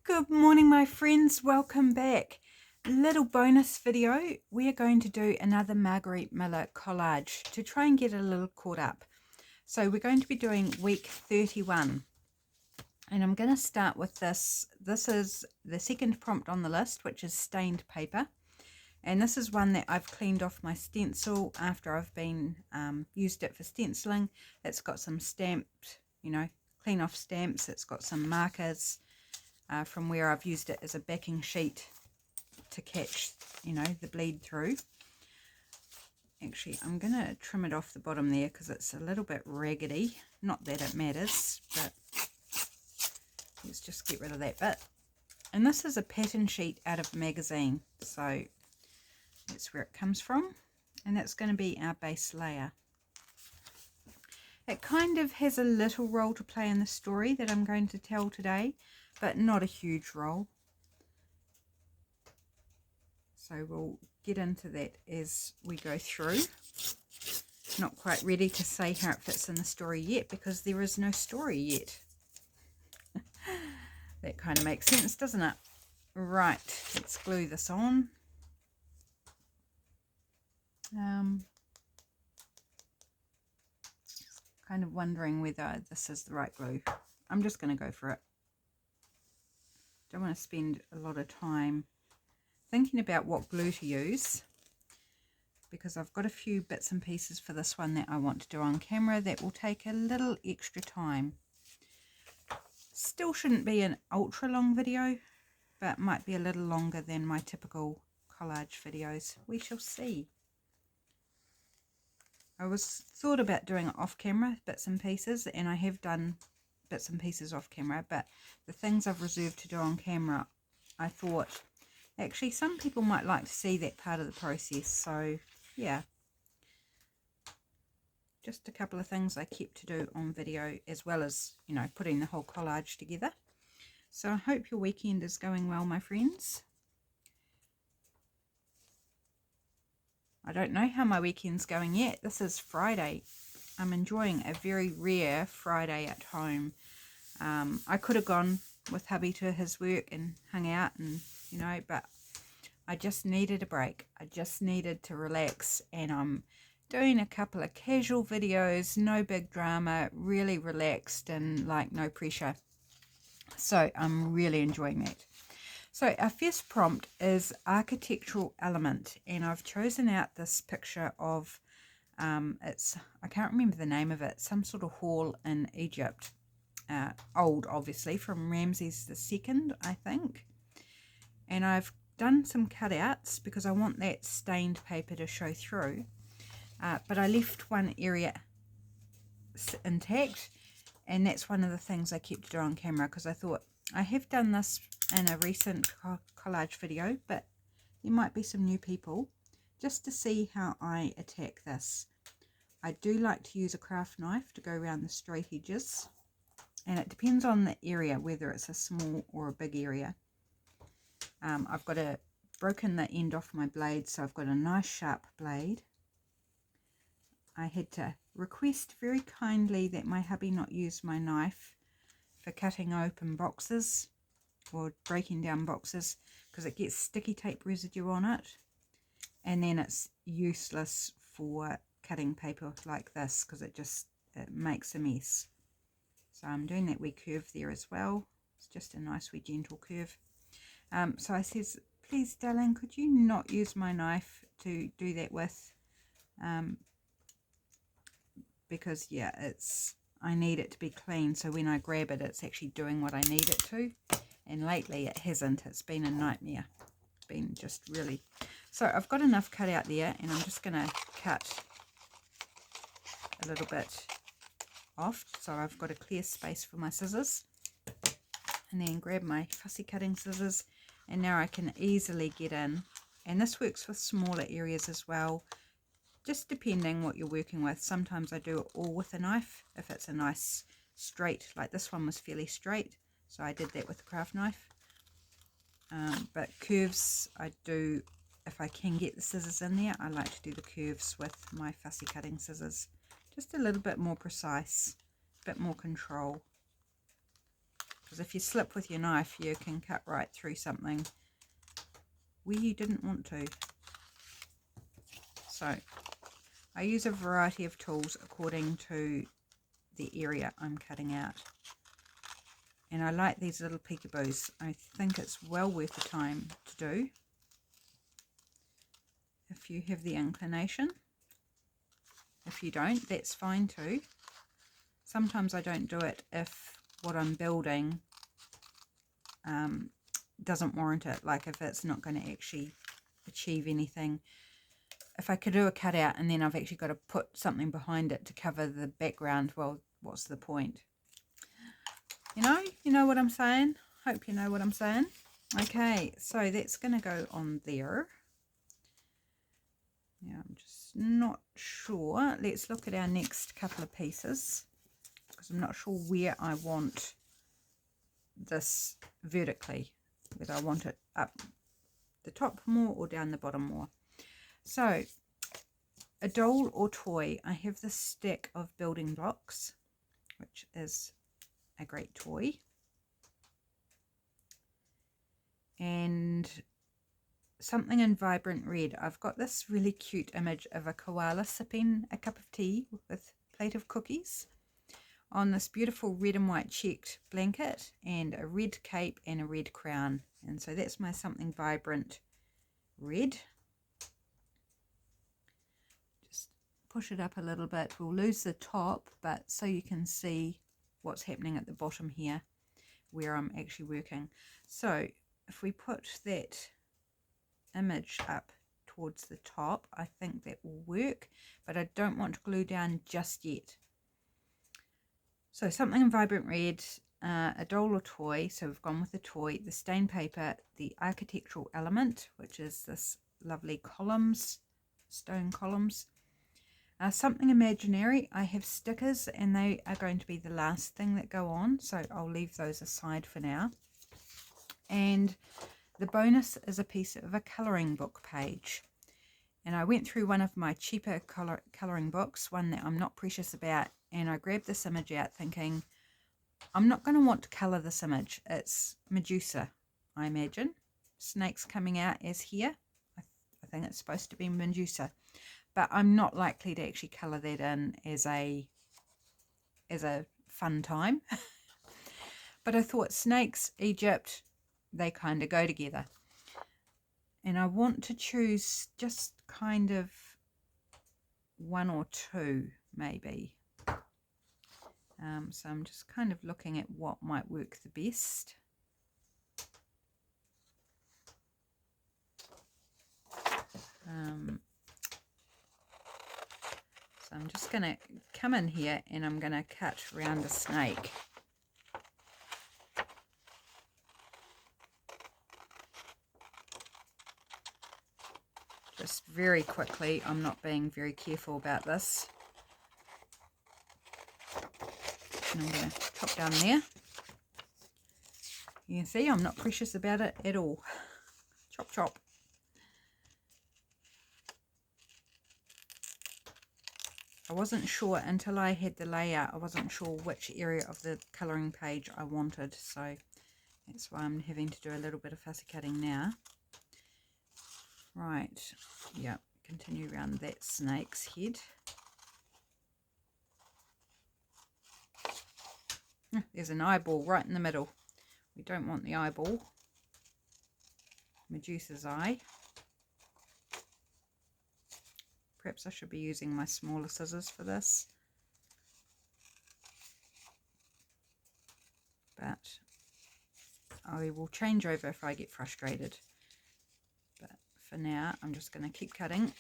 Good morning, my friends. Welcome back. Little bonus video. We are going to do another Margarete Miller collage to try and get a little caught up. So we're going to be doing week 31. And I'm going to start with this. This is the second prompt on the list, which is stained paper. And this is one that I've cleaned off my stencil after I've been used it for stenciling. It's got some stamped, clean off stamps. It's got some markers. From where I've used it as a backing sheet to catch, the bleed through. Actually, I'm going to trim it off the bottom there because it's a little bit raggedy. Not that it matters, but let's just get rid of that bit. And this is a pattern sheet out of a magazine, so that's where it comes from. And that's going to be our base layer. It kind of has a little role to play in the story that I'm going to tell today, but not a huge role. So we'll get into that as we go through. Not quite ready to say how it fits in the story yet because there is no story yet. That kind of makes sense, doesn't it? Right, let's glue this on. Kind of wondering whether this is the right glue. I'm just going to go for it. Don't want to spend a lot of time thinking about what glue to use because I've got a few bits and pieces for this one that I want to do on camera that will take a little extra time. Still shouldn't be an ultra long video, but might be a little longer than my typical collage videos. We shall see. I thought about doing it off camera, bits and pieces, and I have done bits and pieces off camera, but the things I've reserved to do on camera, I thought actually some people might like to see that part of the process. So yeah, just a couple of things I kept to do on video, as well as putting the whole collage together. So I hope your weekend is going well, my friends. I don't know how my weekend's going yet. This is Friday. I'm enjoying a very rare Friday at home. I could have gone with hubby to his work and hung out and, but I just needed a break. I just needed to relax, and I'm doing a couple of casual videos, no big drama, really relaxed and like no pressure. So I'm really enjoying that. So our first prompt is architectural element, and I've chosen out this picture of I can't remember the name of it, some sort of hall in Egypt, old obviously, from Ramses II, I think. And I've done some cutouts because I want that stained paper to show through, but I left one area intact, and that's one of the things I kept to do on camera because I thought I have done this in a recent collage video, but there might be some new people just to see how I attack this. I do like to use a craft knife to go around the straight edges, and it depends on the area whether it's a small or a big area. I've got broken the end off my blade, so I've got a nice sharp blade. I had to request very kindly that my hubby not use my knife for cutting open boxes or breaking down boxes because it gets sticky tape residue on it, and then it's useless for cutting paper like this because it makes a mess. So I'm doing that wee curve there as well. It's just a nice wee gentle curve. So I says, please darling, could you not use my knife to do that with, because yeah, I need it to be clean, so when I grab it, it's actually doing what I need it to. And lately it hasn't. It's been a nightmare. It's been just really... So I've got enough cut out there, and I'm just going to cut a little bit off so I've got a clear space for my scissors. And then grab my fussy cutting scissors, and now I can easily get in. And this works with smaller areas as well, just depending what you're working with. Sometimes I do it all with a knife if it's a nice straight, like this one was fairly straight, so I did that with a craft knife. But curves I do, if I can get the scissors in there, I like to do the curves with my fussy cutting scissors. Just a little bit more precise, a bit more control. because if you slip with your knife, you can cut right through something where you didn't want to. So I use a variety of tools according to the area I'm cutting out. And I like these little peekaboos. I think it's well worth the time to do if you have the inclination. If you don't, that's fine too. Sometimes I don't do it if what I'm building doesn't warrant it, like if it's not going to actually achieve anything. If I could do a cutout and then I've actually got to put something behind it to cover the background, well, what's the point? You know what I'm saying? Hope you know what I'm saying. Okay, so that's going to go on there. Now I'm just not sure. Let's look at our next couple of pieces, because I'm not sure where I want this vertically, whether I want it up the top more or down the bottom more. So a doll or toy, I have this stack of building blocks, which is a great toy, and something in vibrant red. I've got this really cute image of a koala sipping a cup of tea with a plate of cookies on this beautiful red and white checked blanket, and a red cape and a red crown. And so that's my something vibrant red. Just push it up a little bit. We'll lose the top, but so you can see what's happening at the bottom here where I'm actually working. So if we put that image up towards the top, I think that will work, but I don't want to glue down just yet. So something in vibrant red, a doll or toy, so we've gone with the toy, the stained paper, the architectural element, which is this lovely columns, stone columns. Something imaginary, I have stickers, and they are going to be the last thing that go on, so I'll leave those aside for now. And the bonus is a piece of a colouring book page. And I went through one of my cheaper colouring books, one that I'm not precious about, and I grabbed this image out thinking, I'm not going to want to colour this image. It's Medusa, I imagine. Snakes coming out as here. I think it's supposed to be Medusa. But I'm not likely to actually colour that in as a fun time. But I thought snakes, Egypt, they kind of go together. And I want to choose just kind of one or two, maybe. So I'm just kind of looking at what might work the best. So I'm just going to come in here and I'm going to cut around a snake. Just very quickly, I'm not being very careful about this. And I'm going to chop down there. You can see I'm not precious about it at all. Chop, chop. I wasn't sure until I had the layout, I wasn't sure which area of the colouring page I wanted. So that's why I'm having to do a little bit of fussy cutting now. Right, yeah, continue around that snake's head. There's an eyeball right in the middle. We don't want the eyeball. Medusa's eye. Perhaps I should be using my smaller scissors for this. But I will change over if I get frustrated. But for now, I'm just going to keep cutting.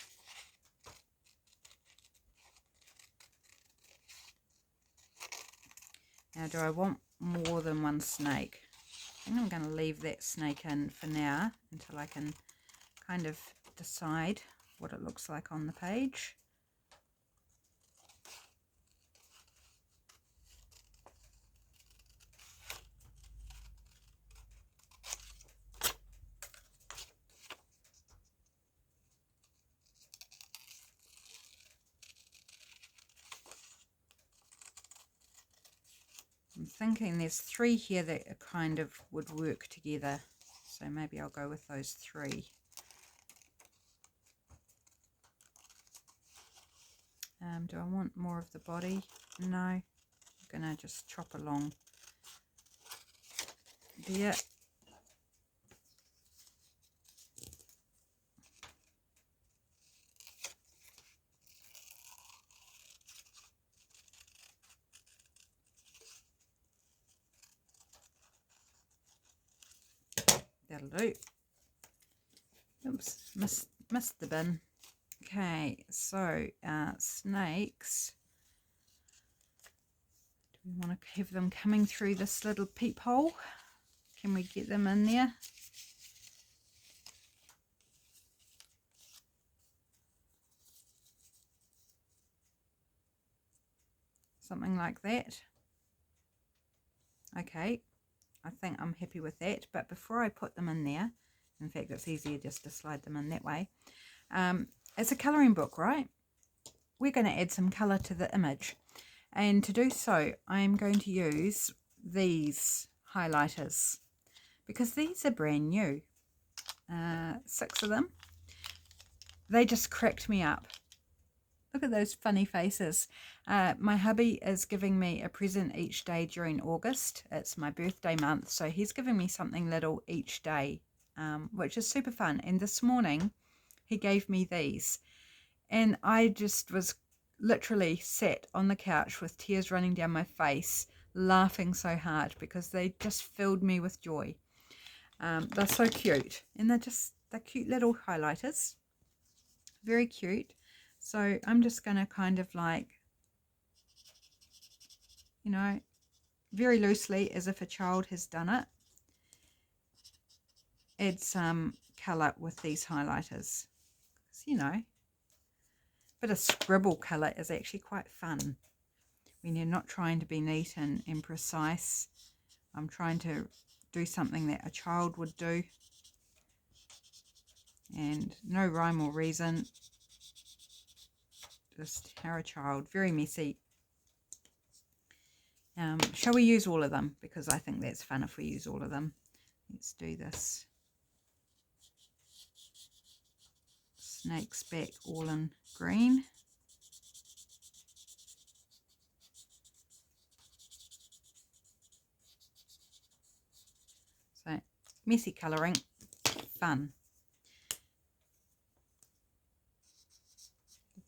Now, do I want more than one snake? I think I'm going to leave that snake in for now until I can kind of decide what it looks like on the page. I'm thinking there's 3 here that kind of would work together. So maybe I'll go with those 3. Do I want more of the body? No. I'm going to just chop along there. That'll do. Oops, missed the bin. Okay, so snakes. Do we want to have them coming through this little peephole? Can we get them in there? Something like that. Okay, I think I'm happy with that. But before I put them in there, in fact, it's easier just to slide them in that way. It's a colouring book, right? We're going to add some colour to the image. And to do so, I'm going to use these highlighters because these are brand new. 6 of them. They just cracked me up. Look at those funny faces. My hubby is giving me a present each day during August. It's my birthday month, so he's giving me something little each day, which is super fun. And this morning, he gave me these. And I just was literally sat on the couch with tears running down my face, laughing so hard because they just filled me with joy. They're so cute. And they're cute little highlighters. Very cute. So I'm just going to kind of like, you know, very loosely as if a child has done it, add some colour with these highlighters. You know, but a scribble colour is actually quite fun when you're not trying to be neat and precise. I'm trying to do something that a child would do, and no rhyme or reason, just how a child, very messy. Shall we use all of them? Because I think that's fun if we use all of them. Let's do this. Snake's back all in green. So messy colouring, fun.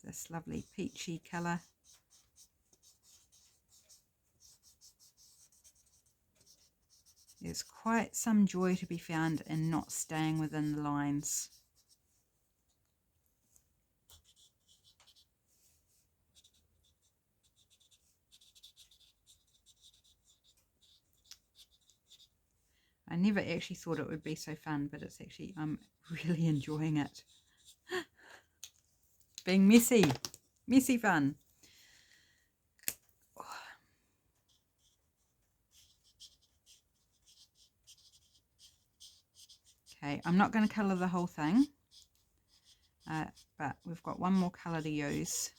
This lovely peachy colour. There's quite some joy to be found in not staying within the lines. I never actually thought it would be so fun, but it's actually, I'm really enjoying it. Being messy, messy fun. Okay, I'm not going to colour the whole thing, but we've got one more colour to use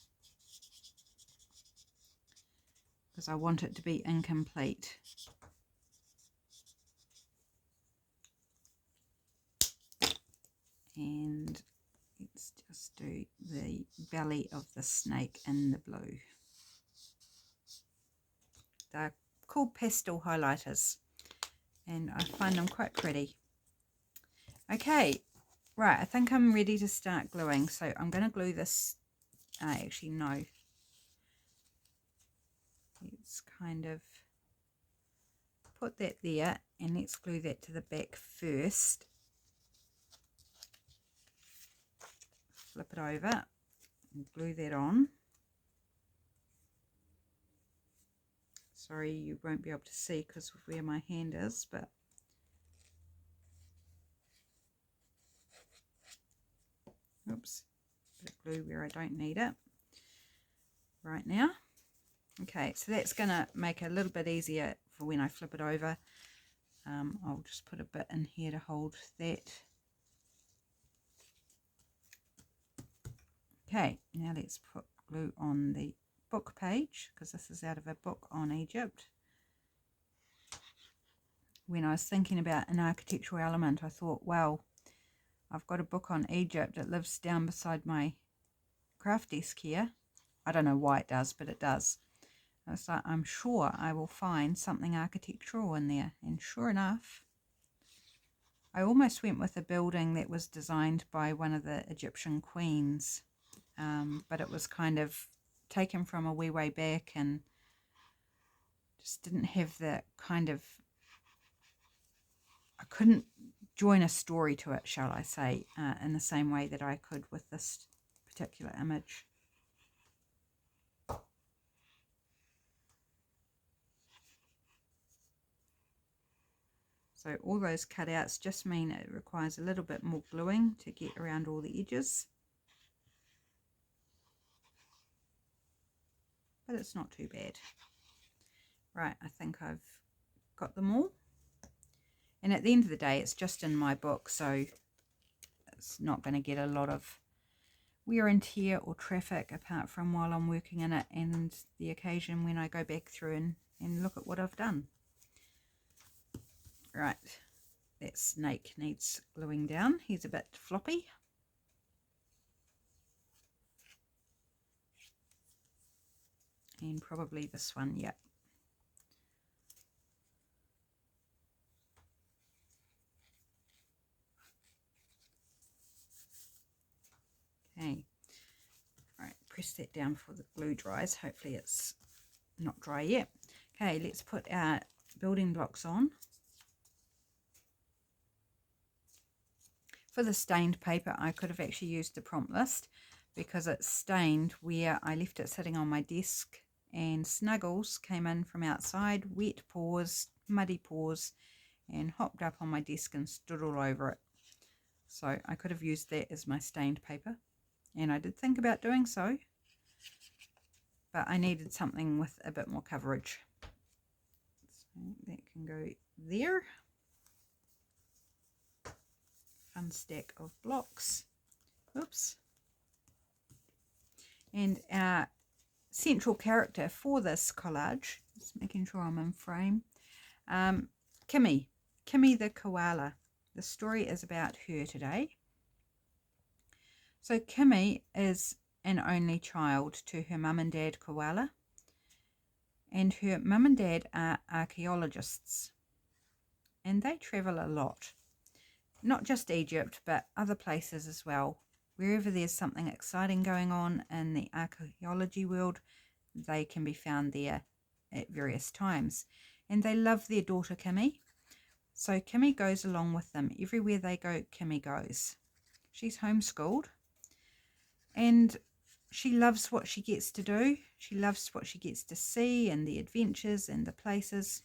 because I want it to be incomplete. And let's just do the belly of the snake in the blue. They're called pastel highlighters, and I find them quite pretty. Okay, right, I think I'm ready to start gluing, so I'm going to glue this. Actually, no. Let's kind of put that there, and let's glue that to the back first. Flip it over and glue that on. Sorry, you won't be able to see because of where my hand is, but oops, bit of glue where I don't need it right now. Okay, so that's going to make it a little bit easier for when I flip it over. I'll just put a bit in here to hold that. Okay, now let's put glue on the book page because this is out of a book on Egypt. when I was thinking about an architectural element, I thought, well, I've got a book on Egypt. It lives down beside my craft desk here. I don't know why it does, but it does. I was like, I'm sure I will find something architectural in there. And sure enough, I almost went with a building that was designed by one of the Egyptian queens. But it was kind of taken from a wee way back and just didn't have the kind of, I couldn't join a story to it, shall I say, in the same way that I could with this particular image. So all those cutouts just mean it requires a little bit more gluing to get around all the edges. But it's not too bad. Right, I think I've got them all. And at the end of the day, it's just in my book, so it's not going to get a lot of wear and tear or traffic apart from while I'm working in it and the occasion when I go back through and look at what I've done. Right, that snake needs gluing down. He's a bit floppy. And probably this one, yep. Okay, all right, press that down before the glue dries. Hopefully it's not dry yet. Okay, let's put our building blocks on. For the stained paper, I could have actually used the prompt list because it's stained where I left it sitting on my desk and Snuggles came in from outside, wet paws, muddy paws, and hopped up on my desk and stood all over it. So I could have used that as my stained paper, and I did think about doing so, but I needed something with a bit more coverage. So that can go there. Fun stack of blocks. Oops. And our central character for this collage, just making sure I'm in frame, Kimmy the koala. The story is about her today. So Kimmy is an only child to her mum and dad koala, and her mum and dad are archaeologists, and they travel a lot. Not just Egypt, but other places as well. Wherever there's something exciting going on in the archaeology world, they can be found there at various times. And they love their daughter Kimmy. So Kimmy goes along with them. Everywhere they go, Kimmy goes. She's homeschooled. And she loves what she gets to do. She loves what she gets to see and the adventures and the places.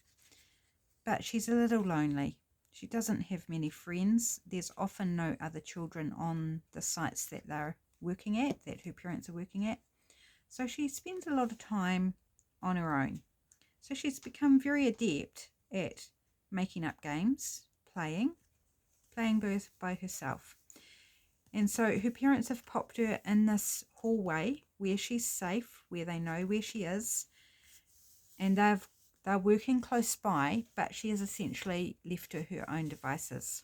But she's a little lonely. She doesn't have many friends. There's often no other children on the sites that they're working at, that her parents are working at. So she spends a lot of time on her own. So she's become very adept at making up games, playing by herself. And so her parents have popped her in this hallway where she's safe, where they know where she is, and they're working close by, but she is essentially left to her own devices.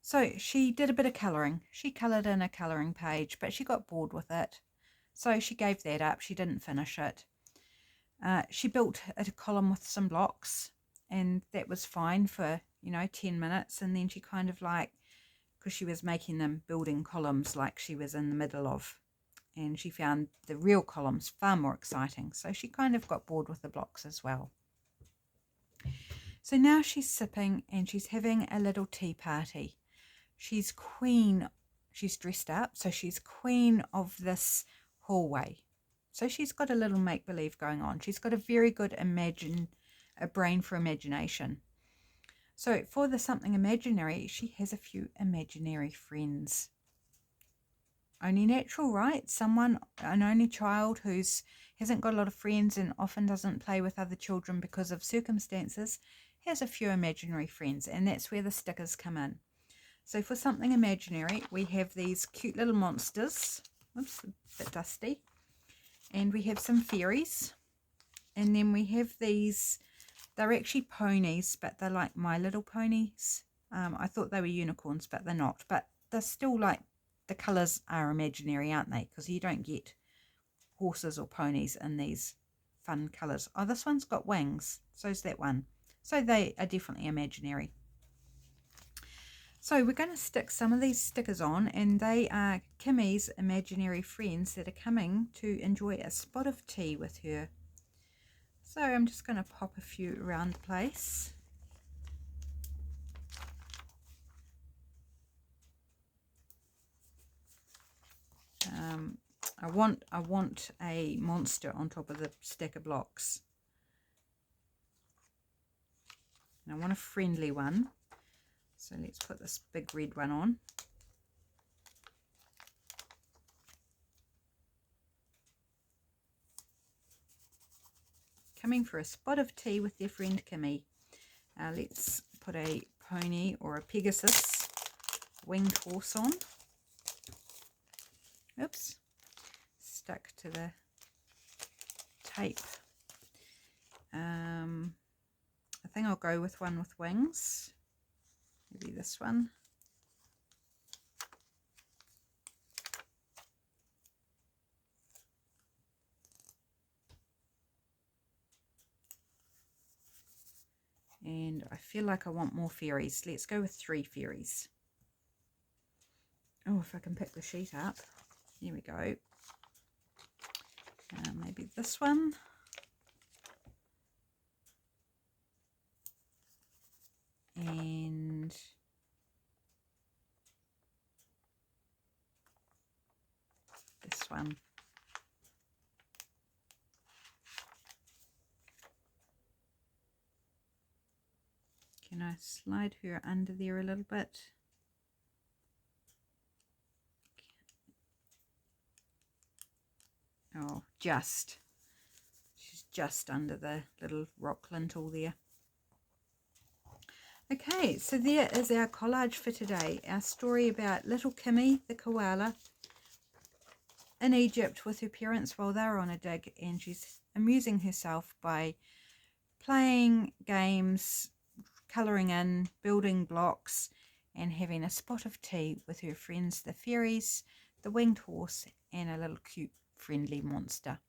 So she did a bit of colouring. She coloured in a colouring page, but she got bored with it. So she gave that up. She didn't finish it. She built a column with some blocks, and that was fine for, 10 minutes. And then she kind of because she was making them building columns like she was in the middle of, and she found the real columns far more exciting. So she kind of got bored with the blocks as well. So now she's sipping and she's having a little tea party. She's queen. She's dressed up, so she's queen of this hallway. So she's got a little make-believe going on. She's got a very good a brain for imagination. So for the something imaginary, she has a few imaginary friends. Only natural, right? An only child hasn't got a lot of friends and often doesn't play with other children because of circumstances, has a few imaginary friends, and that's where the stickers come in. So for something imaginary, we have these cute little monsters. Oops, a bit dusty. And we have some fairies. And then we have these They're actually ponies, but they're like My Little Ponies. I thought they were unicorns, but they're not. But they're still like, the colours are imaginary, aren't they? Because you don't get horses or ponies in these fun colours. Oh, this one's got wings. So's that one. So they are definitely imaginary. So we're going to stick some of these stickers on, and they are Kimmy's imaginary friends that are coming to enjoy a spot of tea with her. So I'm just going to pop a few around the place. I want a monster on top of the stack of blocks. And I want a friendly one. So let's put this big red one on. Coming for a spot of tea with their friend Kimmy. Let's put a pony or a Pegasus winged horse on. Oops, stuck to the tape. I think I'll go with one with wings. Maybe this one. And I feel like I want more fairies. Let's go with 3 fairies. Oh, if I can pick the sheet up. Here we go. Maybe this one. And this one. Can I slide her under there a little bit? Oh, just. She's just under the little rock lintel there. Okay, so there is our collage for today. Our story about little Kimmy, the koala, in Egypt with her parents while they're on a dig, and she's amusing herself by playing games, colouring in, building blocks, and having a spot of tea with her friends, the fairies, the winged horse, and a little cute friendly monster.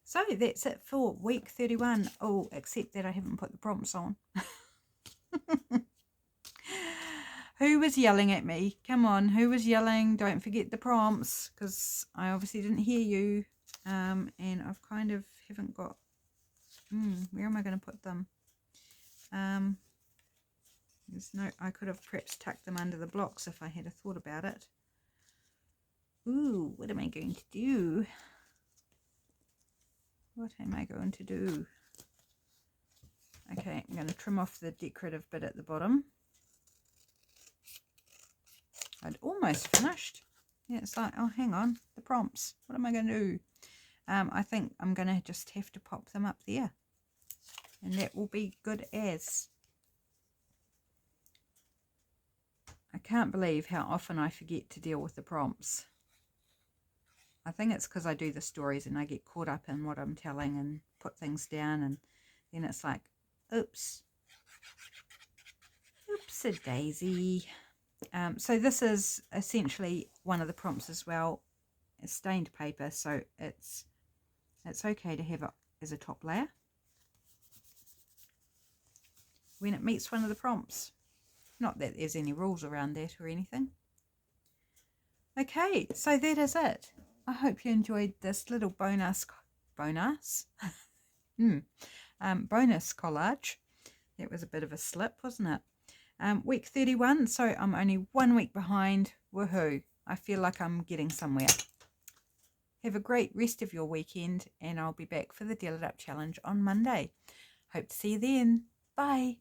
So that's it for week 31. Oh, except that I haven't put the prompts on. Who was yelling at me? Come on, who was yelling? Don't forget the prompts, because I obviously didn't hear you. And I've kind of haven't got... where am I going to put them? There's no... I could have perhaps tucked them under the blocks if I had a thought about it. Ooh, what am I going to do? What am I going to do? Okay, I'm going to trim off the decorative bit at the bottom. I'd almost finished. Yeah, it's like, oh, hang on, the prompts. What am I going to do? I think I'm going to just have to pop them up there. And that will be good as. I can't believe how often I forget to deal with the prompts. I think it's because I do the stories and I get caught up in what I'm telling and put things down, and then it's like, oops. Oops-a-daisy. So this is essentially one of the prompts as well. It's stained paper, so it's okay to have it as a top layer when it meets one of the prompts. Not that there's any rules around that or anything. Okay, so that is it. I hope you enjoyed this little bonus bonus collage. That was a bit of a slip, wasn't it? Week 31, so I'm only 1 week behind. Woohoo! I feel like I'm getting somewhere. Have a great rest of your weekend, and I'll be back for the Deal It Up Challenge on Monday. Hope to see you then. Bye.